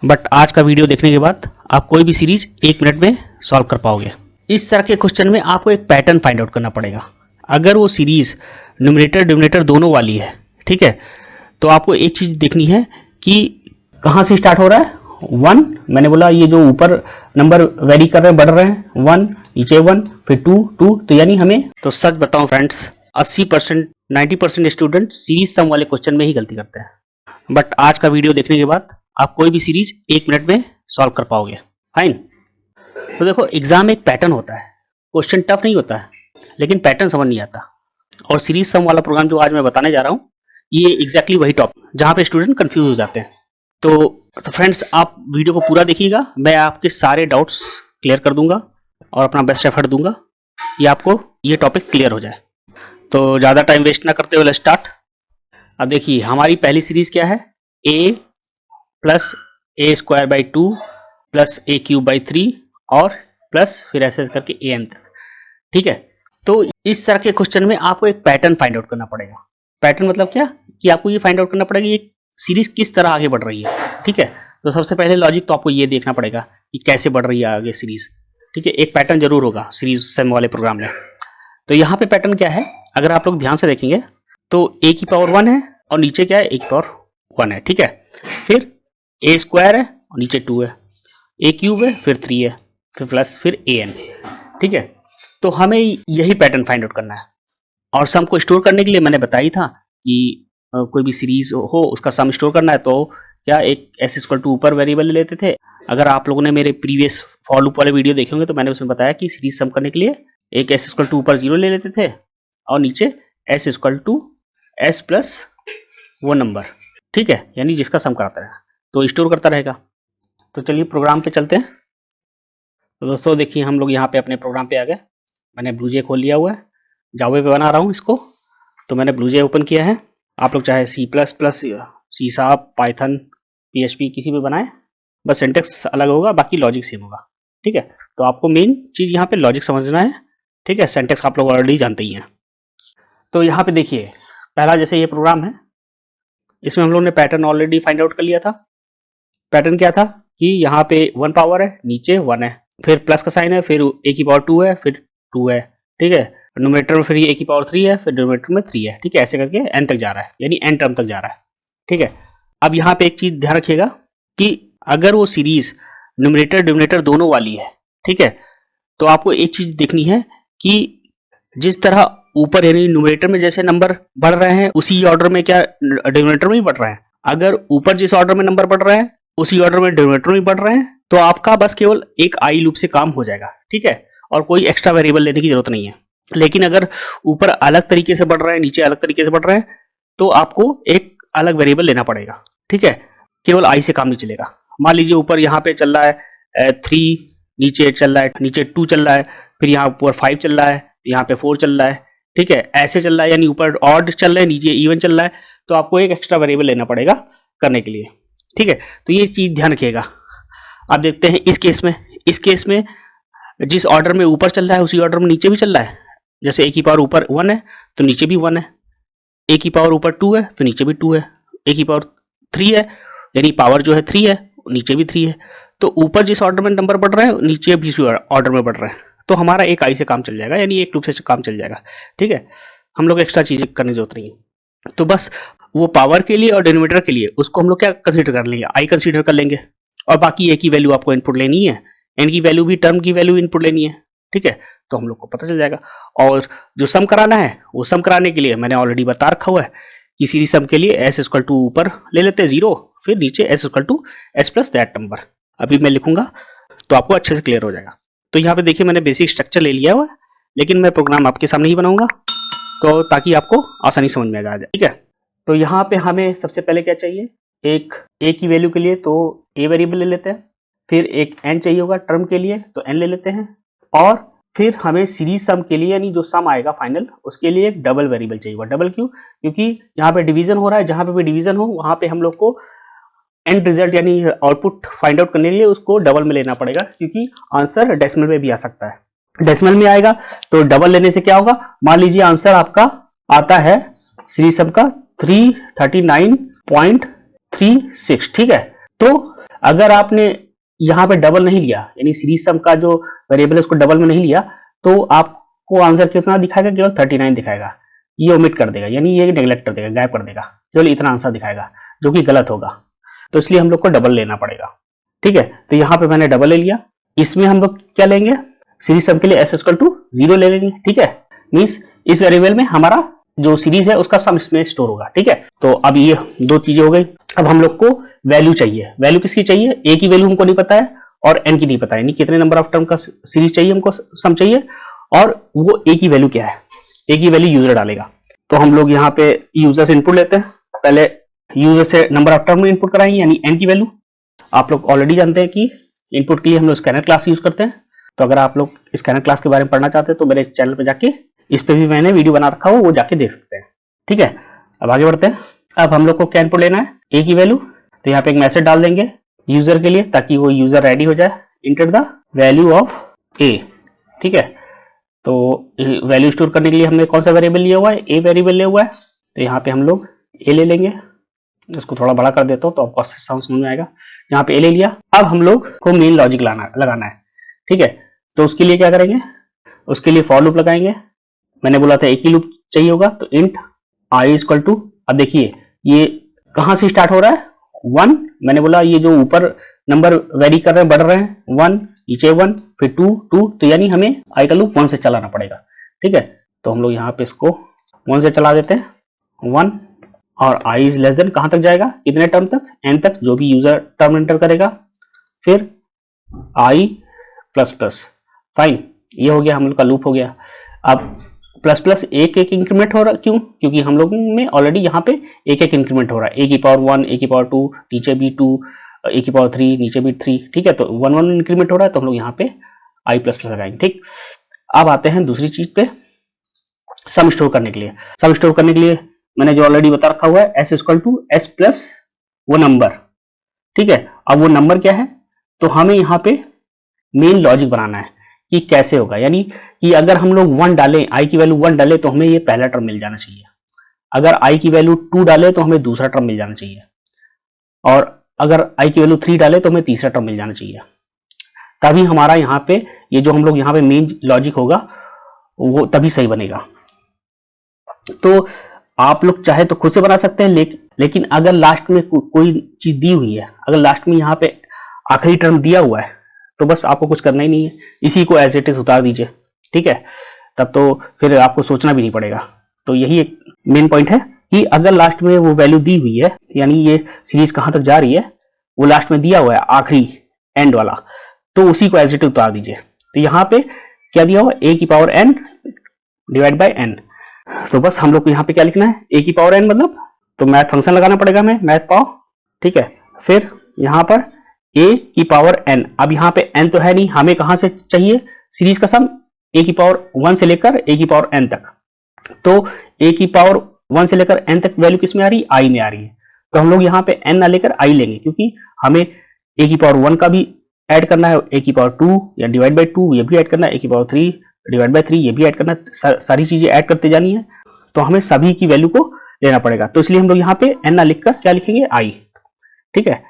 But आज का video देखने के बाद आप कोई भी सीरीज 1 मिनट में सॉल्व कर पाओगे। इस तरह के क्वेश्चन में आपको एक पैटर्न फाइंड आउट करना पड़ेगा। अगर वो सीरीज न्यूमरेटर डिनोमिनेटर दोनों वाली है, ठीक है, तो आपको एक चीज़ देखनी है कि कहाँ से स्टार्ट हो रहा है। 1 मैंने बोला, ये जो ऊपर नंबर वेरी कर रहे हैं, बढ़ रहे हैं, 1 नीचे 1 फिर 2 2, तो यानी हमें, तो सच बताऊं फ्रेंड्स, 80% 90% स्टूडेंट सीरीज सम वाले क्वेश्चन में ही गलती करते हैं। बट आज का वीडियो देखने के बाद आप कोई भी सीरीज 1 मिनट में सॉल्व कर पाओगे। फाइन। तो देखो, एग्जाम में एक पैटर्न होता है, क्वेश्चन टफ नहीं होता है, लेकिन पैटर्न समझ नहीं आता। और सीरीज सम वाला प्रोग्राम जो आज मैं बताने जा रहा हूँ, ये एग्जैक्टली वही टॉपिक जहाँ पे स्टूडेंट कंफ्यूज हो जाते हैं। तो फ्रेंड्स, आप वीडियो को पूरा देखिएगा, मैं आपके सारे डाउट्स क्लियर कर दूंगा और अपना बेस्ट एफर्ट दूंगा कि आपको ये टॉपिक क्लियर हो जाए। तो ज़्यादा टाइम वेस्ट ना करते हुए स्टार्ट। अब देखिए, हमारी पहली सीरीज क्या है, a plus A square by 2 plus A cube by 3 और प्लस फिर ऐसे करके ए एन तक, ठीक है। तो इस तरह के क्वेश्चन में आपको एक पैटर्न फाइंड आउट करना पड़ेगा। पैटर्न मतलब क्या, कि आपको ये फाइंड आउट करना पड़ेगा ये सीरीज किस तरह आगे बढ़ रही है, ठीक है। तो सबसे पहले लॉजिक तो आपको ये देखना पड़ेगा कि कैसे बढ़ रही है आगे सीरीज, ठीक है। एक पैटर्न जरूर होगा सीरीज सम वाले प्रोग्राम में। तो यहाँ पे पैटर्न क्या है, अगर आप लोग ध्यान से देखेंगे तो ए की पावर 1 है और नीचे क्या है, ए की पावर 1 है, ठीक है। फिर ए स्क्वायर है और नीचे 2 है, ए क्यूब है, फिर 3 है, फिर प्लस फिर ए एन, ठीक है। तो हमें यही पैटर्न फाइंड आउट करना है। और सम को स्टोर करने के लिए मैंने बताया था कि कोई भी सीरीज हो उसका सम स्टोर करना है, तो क्या एक एस इक्वल टू ऊपर वेरिएबल ले लेते थे। अगर आप लोगों ने मेरे प्रीवियस फॉर लूप वाले वीडियो देखे होंगे तो मैंने उसमें बताया कि सीरीज सम करने के लिए एक एस इक्वल टू ऊपर 0 ले लेते थे और नीचे S equal to S plus वो नंबर, ठीक है, यानी जिसका सम कराता रहेगा तो स्टोर करता रहेगा। तो चलिए प्रोग्राम पे चलते हैं। तो दोस्तों देखिए, हम लोग यहाँ पे अपने प्रोग्राम पे आ गए। मैंने ब्लूजे खोल लिया हुआ है, जावे पे बना रहा हूँ इसको। तो मैंने ब्लूजे ओपन किया है। आप लोग चाहे C++, C sharp, Python, PHP किसी भी बनाए, बस सिंटेक्स अलग होगा, बाकी लॉजिक सेम होगा, ठीक है। तो आपको मेन चीज़ यहाँ पे लॉजिक समझना है, ठीक है। सिंटेक्स आप लोग ऑलरेडी जानते ही हैं। तो यहाँ पे देखिए, पहला जैसे ये प्रोग्राम है, इसमें हम लोग ने पैटर्न ऑलरेडी फाइंड आउट कर लिया था। पैटर्न क्या था कि यहाँ पे 1 पावर है, नीचे 1 है, फिर प्लस का साइन है, फिर ए की पावर 2 है, फिर 2 है, ठीक है। न्यूमरेटर में फिर ए की पावर 3 है, फिर डिनोमिनेटर में 3 है, ठीक है। ऐसे करके एन तक जा रहा है, यानी एन टर्म तक जा रहा है, ठीक है। अब यहाँ पे एक चीज ध्यान रखिएगा कि अगर वो सीरीज न्यूमरेटर डिनोमिनेटर दोनों वाली है, ठीक है, तो आपको एक चीज देखनी है कि जिस तरह ऊपर यानी न्यूमरेटर में जैसे नंबर बढ़ रहे हैं उसी ऑर्डर में क्या डिनोमिनेटर में भी बढ़ रहे हैं। अगर ऊपर जिस ऑर्डर में नंबर बढ़ रहे हैं उसी ऑर्डर में डिनोमिनेटर में बढ़ रहे हैं, तो आपका बस केवल एक आई लूप से काम हो जाएगा, ठीक है। और कोई एक्स्ट्रा वेरिएबल लेने की जरूरत नहीं है। लेकिन अगर ऊपर अलग तरीके से बढ़ रहे हैं, नीचे अलग तरीके से बढ़ रहे हैं, तो आपको एक अलग वेरिएबल लेना पड़ेगा, ठीक है। केवल आई से काम नहीं चलेगा। मान लीजिए ऊपर यहाँ पे चल रहा है 3, नीचे चल रहा है, नीचे 2 चल रहा है, फिर यहाँ ऊपर 5 चल रहा है, यहाँ पे 4 चल रहा है, ठीक है। ऐसे चल रहा है, यानी ऊपर ऑड चल रहा है, नीचे इवन चल रहा है, तो आपको एक एक्स्ट्रा वेरिएबल लेना पड़ेगा करने के लिए, ठीक है। तो ये चीज ध्यान रखिएगा। अब देखते हैं इस केस में जिस ऑर्डर में ऊपर चल रहा है उसी ऑर्डर में नीचे भी चल रहा है। जैसे ए की पावर ऊपर 1 है तो नीचे भी 1 है, ए की पावर ऊपर 2 है तो नीचे भी 2 है, ए की पावर 3 है यानी पावर जो है 3 है, नीचे भी 3 है। तो ऊपर जिस ऑर्डर में नंबर बढ़ रहे हैं नीचे भी ऑर्डर में बढ़ रहे हैं, तो हमारा एक आई से काम चल जाएगा, यानी एक लूप से काम चल जाएगा, ठीक है। हम लोग एक्स्ट्रा चीजें करने की जरूरत नहीं है। तो बस वो पावर के लिए और डिनोमिनेटर के लिए उसको हम लोग क्या कंसीडर कर लेंगे, आई कंसीडर कर लेंगे। और बाकी ए की वैल्यू आपको इनपुट लेनी है, एन की वैल्यू भी टर्म की वैल्यू इनपुट लेनी है, ठीक है। तो हम लोग को पता चल जाएगा। और जो सम कराना है वो सम कराने के लिए मैंने ऑलरेडी बता रखा हुआ है कि सीरीज सम के लिए एस इक्वल टू ऊपर ले लेते हैं 0, फिर नीचे S equal to S plus that number. अभी मैं लिखूंगा तो आपको अच्छे से क्लियर हो जाएगा। तो यहाँ पे देखिए, मैंने बेसिक स्ट्रक्चर ले लिया हुआ है, लेकिन मैं प्रोग्राम आपके सामने ही बनाऊंगा तो ताकि आपको आसानी समझ में आ जाए, ठीक है। तो यहाँ पे हमें सबसे पहले क्या चाहिए, एक ए की वैल्यू के लिए तो ए वेरिएबल ले लेते हैं, फिर एक एन चाहिए होगा टर्म के लिए तो एन ले लेते हैं, और फिर हमें सीरीज सम के लिए यानी जो सम आएगा फाइनल उसके लिए एक डबल वेरिएबल चाहिए होगा। डबल क्यों, क्योंकि यहाँ पे डिवीजन हो रहा है, जहाँ पे भी डिवीजन हो वहाँ पे हम लोग को एंड रिजल्ट यानी आउटपुट फाइंड आउट करने के लिए उसको डबल में लेना पड़ेगा, क्योंकि आंसर डेसिमल में भी आ सकता है। डेसिमल में आएगा तो डबल लेने से क्या होगा, मान लीजिए आंसर आपका आता है सीरीज सम का 339.36, ठीक है। तो अगर आपने यहाँ पे डबल नहीं लिया, यानी सीरीज सम का जो वेरिएबल है उसको डबल में नहीं लिया, तो आपको आंसर कितना दिखाएगा, केवल 39 दिखाएगा। ये ओमिट कर देगा, यानी ये नेग्लेक्ट कर देगा, गायब कर देगा, केवल इतना आंसर दिखाएगा, जो कि गलत होगा। तो इसलिए हम लोग को डबल लेना पड़ेगा। ठीक है, तो यहाँ पे मैंने डबल ले लिया। इसमें हम लोग क्या लेंगे, सीरीज सम के लिए s इक्वल टू 0 ले लेंगे। ठीक है, मीन्स इस वेरिएबल में हमारा जो सीरीज है उसका सम इसमें स्टोर होगा। ठीक है, तो अब ये दो चीजें हो गई। अब हम लोग को वैल्यू चाहिए। वैल्यू किसकी चाहिए, ए की वैल्यू हमको नहीं पता है और एन की नहीं पता है, यानी कितने नंबर ऑफ टर्म का सीरीज चाहिए हमको, सम चाहिए, और वो ए की वैल्यू क्या है, ए की वैल्यू यूजर डालेगा। तो हम लोग यहाँ पे यूजर से इनपुट लेते हैं। पहले यूजर से नंबर ऑफ टर्म में इनपुट कराएंगे, यानी एन की वैल्यू। आप लोग ऑलरेडी जानते हैं कि इनपुट के लिए हम लोग स्कैनर क्लास यूज करते हैं। तो अगर आप लोग स्कैनर क्लास के बारे में पढ़ना चाहते हैं तो मेरे चैनल पे जाके, इस पे भी मैंने वीडियो बना रखा हो, वो जाके देख सकते हैं। ठीक है, अब आगे बढ़ते हैं। अब हम लोग को क्या इनपुट लेना है, ए की वैल्यू। तो यहाँ पे एक मैसेज डाल देंगे यूजर के लिए, ताकि वो यूजर रेडी हो जाए, इंटर द वैल्यू ऑफ ए। ठीक है, तो वैल्यू स्टोर करने के लिए हमने कौन सा वेरिएबल लिया हुआ है, ए वेरिएबल लिया हुआ है। तो यहाँ पे हम लोग ए ले लेंगे। इसको थोड़ा बड़ा कर देता हूँ तो आपको समझ में आएगा। यहाँ पे ए ले लिया। अब हम लोग को मेन लॉजिक लगाना है। ठीक है, तो उसके लिए क्या करेंगे, उसके लिए फॉर लूप लगाएंगे। मैंने बोला था एक ही लूप चाहिए होगा, तो इंट आई इक्वल टू, अब देखिए ये कहां से स्टार्ट हो रहा है, 1। मैंने बोला ये जो ऊपर नंबर वेरी कर रहे हैं, बढ़ रहे हैं, 1 नीचे 1 फिर 2 2, तो यानी हमें आई का लूप 1 से चलाना पड़ेगा। ठीक है, तो हम लोग यहाँ पे इसको 1 से चला देते हैं, 1, और आई इज लेस देन कहां तक जाएगा, कितने टर्म तक, एन तक, जो भी यूजर टर्म एंटर करेगा, फिर आई प्लस प्लस। फाइन, ये हो गया, हम लोग का लूप हो गया। अब प्लस प्लस एक एक इंक्रीमेंट हो रहा, क्यों, क्योंकि हम लोग में ऑलरेडी यहाँ पे एक एक इंक्रीमेंट हो रहा है, ए की पावर 1, ए की पावर 2, नीचे भी 2, ए की पावर 3, नीचे भी 3। ठीक है, तो 1 1 इंक्रीमेंट हो रहा है, तो हम लोग यहाँ पे आई प्लस प्लस लगाएंगे। ठीक, अब आते हैं दूसरी चीज पे, सम स्टोर करने के लिए। सम स्टोर करने के लिए मैंने जो ऑलरेडी बता रखा हुआ है, S equal to S plus वो नंबर। ठीक है, अब वो नंबर क्या है, तो हमें यहाँ पे मेन लॉजिक बनाना है कि कैसे होगा, यानी कि अगर हम लोग 1 डालें, आई की वैल्यू 1 डालें, तो हमें ये पहला टर्म मिल जाना चाहिए। अगर आई की वैल्यू 2 डालें तो हमें दूसरा टर्म मिल जाना चाहिए, और अगर आई की वैल्यू 3 डालें तो हमें तीसरा टर्म मिल जाना चाहिए। तभी हमारा यहाँ पे ये जो हम लोग यहाँ पे मेन लॉजिक होगा वो तभी सही बनेगा। तो आप लोग चाहे तो खुद से बना सकते हैं, लेकिन अगर लास्ट में कोई चीज दी हुई है, अगर लास्ट में यहाँ पे आखिरी टर्म दिया हुआ है, तो बस आपको कुछ करना ही नहीं है, इसी को एज इट इज उतार दीजिए। ठीक है, तब तो फिर आपको सोचना भी नहीं पड़ेगा। तो यही एक मेन पॉइंट है कि अगर लास्ट में वो वैल्यू दी हुई है, यानी ये सीरीज कहां तक जा रही है, वो लास्ट में दिया हुआ है आखिरी एंड वाला, तो उसी को एज इट इज उतार दीजिए। तो यहाँ पे क्या दिया हुआ, ए की power N divide by N. तो बस हम लोग को यहाँ पे क्या लिखना है, ए की पावर एन मतलब, तो मैथ फंक्शन लगाना पड़ेगा हमें, मैथ पावर। ठीक है, फिर यहाँ पर ए की पावर एन। अब यहाँ पे एन तो है नहीं, हमें कहां से चाहिए, सीरीज का सम ए की पावर 1 से लेकर ए की पावर एन तक। तो ए की पावर 1 से लेकर एन तक वैल्यू किस में आ रही है, आई में आ रही है। तो हम लोग यहाँ पे एन ना लेकर आई लेंगे, क्योंकि हमें ए की पावर 1 का भी ऐड करना है, ए की पावर 2 या डिवाइड बाई 2 ये भी ऐड करना है, ए की पावर 3 डिवाइड बाई 3 ये भी ऐड करना है, सारी चीजें ऐड करते जानी है। तो हमें सभी की वैल्यू को लेना पड़ेगा, तो इसलिए हम लोग यहाँ पे एन ना लिखकर क्या लिखेंगे, आई। ठीक है,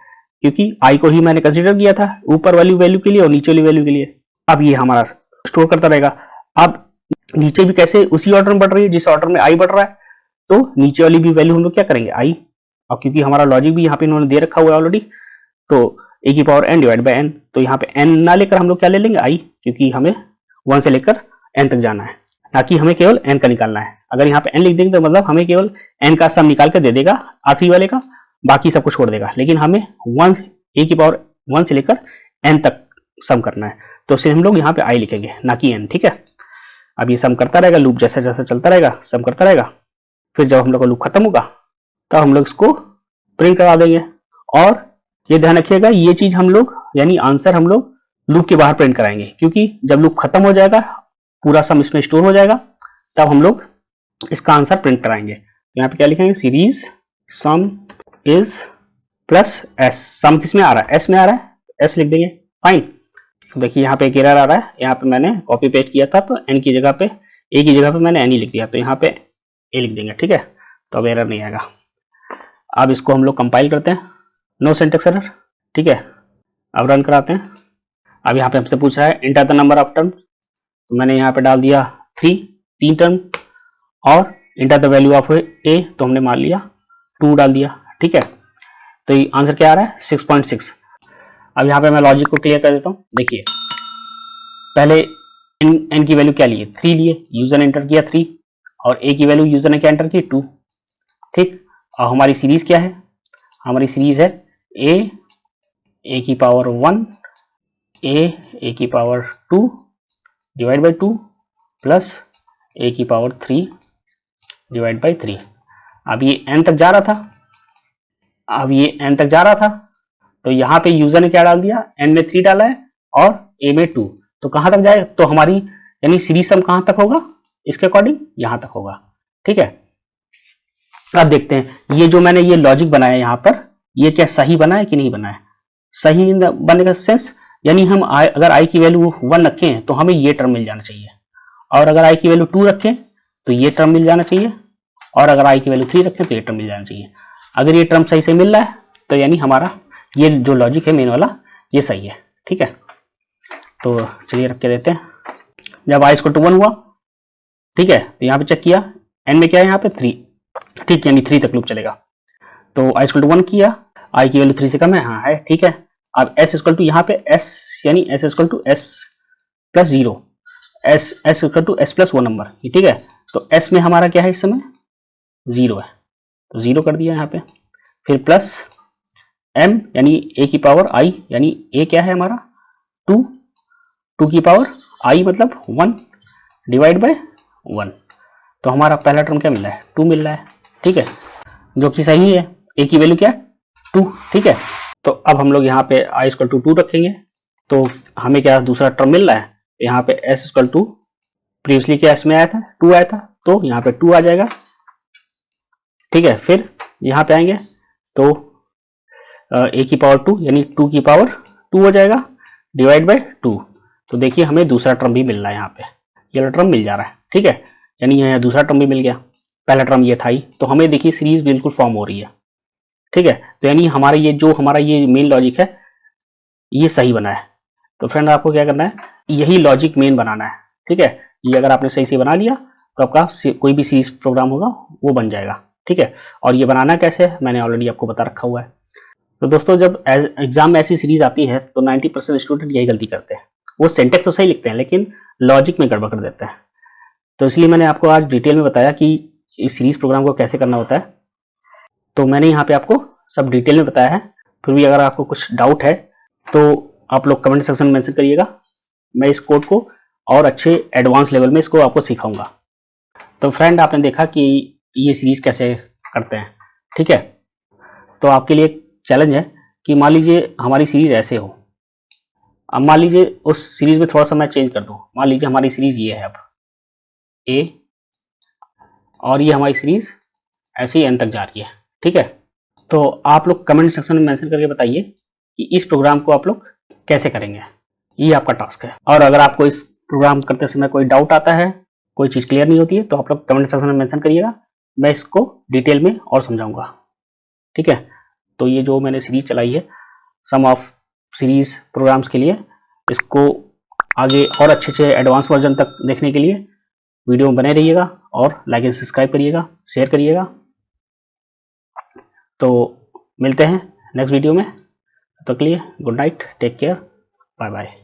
क्योंकि आई को ही मैंने कंसीडर किया था ऊपर वाली वैल्यू के लिए और नीचे वाली वैल्यू के लिए। अब ये हमारा स्टोर करता रहेगा। अब नीचे भी कैसे उसी ऑर्डर में बढ़ रही है जिस ऑर्डर में आई बढ़ रहा है, तो नीचे वाली भी वैल्यू हम लोग क्या करेंगे, आई। और क्योंकि हमारा लॉजिक भी यहाँ पे इन्होंने दे रखा हुआ है ऑलरेडी, तो ए की power N divide by N, तो यहाँ पे एन ना लेकर हम लोग क्या ले लेंगे, आई, क्योंकि हमें 1 से लेकर एन तक जाना है, ना कि हमें केवल एन का निकालना है। अगर यहाँ पे एन लिख देंगे तो मतलब हमें केवल एन का सम निकाल कर दे देगा आखिरी वाले का, बाकी सब कुछ छोड़ देगा, लेकिन हमें 1 ए की पावर 1 से लेकर एन तक सम करना है, तो इसलिए हम लोग यहाँ पे आई लिखेंगे, ना कि एन। ठीक है, अब ये सम करता रहेगा, लूप जैसा जैसा चलता रहेगा सम करता रहेगा। फिर जब हम लोग का लूप खत्म होगा तब हम लोग इसको प्रिंट करा देंगे। और ये ध्यान रखिएगा, ये चीज हम लोग यानी आंसर हम लोग लूप के बाहर प्रिंट कराएंगे, क्योंकि जब लूप खत्म हो जाएगा, पूरा सम इसमें स्टोर हो जाएगा, तब हम लोग इसका आंसर प्रिंट कराएंगे। यहाँ पे क्या लिखेंगे, series sum is plus S. Sum किस में आ रहा है, एस में आ रहा है, एस लिख देंगे। फाइन, देखिए यहाँ पे एक एरर आ रहा है, यहाँ पे मैंने कॉपी पेस्ट किया था, तो एन की जगह पे ए की जगह पे मैंने एन ही लिख दिया, तो यहाँ पे ए लिख देंगे। ठीक है, तो अब एरर नहीं आएगा। अब इसको हम लोग कंपाइल करते हैं, नो सिंटैक्स एरर। ठीक है, अब रन कराते हैं। अब यहाँ पे हमसे पूछ रहा है enter the number of term, तो मैंने यहाँ पे डाल दिया 3 टर्म, और इंटर द वैल्यू ऑफ ए, तो हमने मान लिया 2 डाल दिया। ठीक है, तो ये आंसर क्या आ रहा है 6.6। अब यहाँ पे मैं लॉजिक को क्लियर कर देता हूँ। देखिए पहले एन की वैल्यू क्या लिए, 3 लिए, यूजर ने एंटर किया 3, और ए की वैल्यू यूजर ने क्या एंटर की 2। ठीक, और हमारी सीरीज क्या है, हमारी सीरीज है ए की पावर 1 ए की पावर 2 डिवाइड बाई 2 प्लस ए की पावर 3 डिवाइड बाई 3। अब ये n तक जा रहा था, तो यहाँ पे यूजर ने क्या डाल दिया, n में 3 डाला है और a में 2, तो कहाँ तक जाएगा, तो हमारी यानी सीरीज सम कहाँ तक होगा, इसके अकॉर्डिंग यहाँ तक होगा। ठीक है, अब देखते हैं ये जो मैंने ये लॉजिक बनाया यहाँ पर, ये क्या सही बना है कि नहीं बना है। सही बनने का सेंस यानी हम अगर i की वैल्यू 1 रखें तो हमें ये टर्म मिल जाना चाहिए, और अगर i की वैल्यू 2 रखें तो ये टर्म मिल जाना चाहिए, और अगर i की वैल्यू 3 रखें तो ये टर्म मिल जाना चाहिए। अगर ये टर्म सही से मिल रहा है तो यानी हमारा ये जो लॉजिक है मेन वाला ये सही है। ठीक है, तो चलिए रख के देते हैं। जब i = 1 हुआ, ठीक है, तो यहाँ पे चेक किया n में क्या है, यहाँ पे 3, ठीक, यानी 3 तक लूप चलेगा। तो i = 1 किया, i की वैल्यू 3 से कम है, हाँ है, ठीक है। अब s = यहाँ पे s यानी s = s plus 0, s = s plus 1 number, ठीक है। तो s में हमारा क्या है इस समय 0 है, तो 0 कर दिया यहाँ पे। फिर प्लस m यानी a की पावर i, यानी a क्या है हमारा 2 की पावर i मतलब 1 डिवाइड बाय 1। तो हमारा पहला टर्म क्या मिल रहा है 2 मिल रहा है, ठीक है, जो कि सही है। a की वैल्यू क्या है 2, ठीक है। तो अब हम लोग यहाँ पे i = 2 रखेंगे, तो हमें क्या दूसरा टर्म मिल रहा है, यहाँ पे s = प्रीवियसली क्या इसमें आया था 2 आया था, तो यहाँ पे 2 आ जाएगा, ठीक है। फिर यहाँ पे आएंगे तो a की पावर 2 यानी 2 की पावर 2 हो जाएगा डिवाइड बाय 2। तो देखिए हमें दूसरा टर्म भी मिल रहा है, यहाँ पे ये टर्म मिल जा रहा है, ठीक है, यानी यहाँ दूसरा टर्म भी मिल गया। पहला टर्म ये था ही, तो हमें देखिए सीरीज बिल्कुल फॉर्म हो रही है, ठीक है। तो यानी हमारा ये मेन लॉजिक है ये सही बना है। तो फ्रेंड आपको क्या करना है, यही लॉजिक मेन बनाना है, ठीक है। ये अगर आपने सही से बना लिया तो आपका कोई भी सीरीज प्रोग्राम होगा वो बन जाएगा, ठीक है। और ये बनाना कैसे है मैंने ऑलरेडी आपको बता रखा हुआ है। तो दोस्तों जब एग्जाम में ऐसी सीरीज आती है तो 90% स्टूडेंट यही गलती करते हैं, वो सिंटेक्स तो सही लिखते हैं लेकिन लॉजिक में गड़बड़ कर देते हैं। तो इसलिए मैंने आपको आज डिटेल में बताया कि इस सीरीज प्रोग्राम को कैसे करना होता है। तो मैंने यहाँ पे आपको सब डिटेल में बताया है। फिर भी अगर आपको कुछ डाउट है तो आप लोग कमेंट सेक्शन में मेंशन करिएगा, मैं इस कोड को और अच्छे एडवांस लेवल में इसको आपको सिखाऊंगा। तो फ्रेंड आपने देखा कि ये सीरीज कैसे करते हैं, ठीक है। तो आपके लिए एक चैलेंज है कि मान लीजिए हमारी सीरीज ऐसे हो, अब मान लीजिए उस सीरीज में थोड़ा सा मैं चेंज कर दूं, मान लीजिए हमारी सीरीज ये है अब ए, और ये हमारी सीरीज ऐसे ही एन तक जा रही है, ठीक है। तो आप लोग कमेंट सेक्शन में मेंशन करके बताइए कि इस प्रोग्राम को आप लोग कैसे करेंगे, ये आपका टास्क है। और अगर आपको इस प्रोग्राम करते समय कोई डाउट आता है, कोई चीज़ क्लियर नहीं होती है, तो आप लोग कमेंट सेक्शन में मेंशन करिएगा, मैं इसको डिटेल में और समझाऊंगा, ठीक है। तो ये जो मैंने सीरीज चलाई है सम ऑफ सीरीज प्रोग्राम्स के लिए, इसको आगे और अच्छे एडवांस वर्जन तक देखने के लिए वीडियो में बने रहिएगा और लाइक एंड सब्सक्राइब करिएगा, शेयर करिएगा। तो मिलते हैं नेक्स्ट वीडियो में, तब तक के लिए good night, take care, bye bye.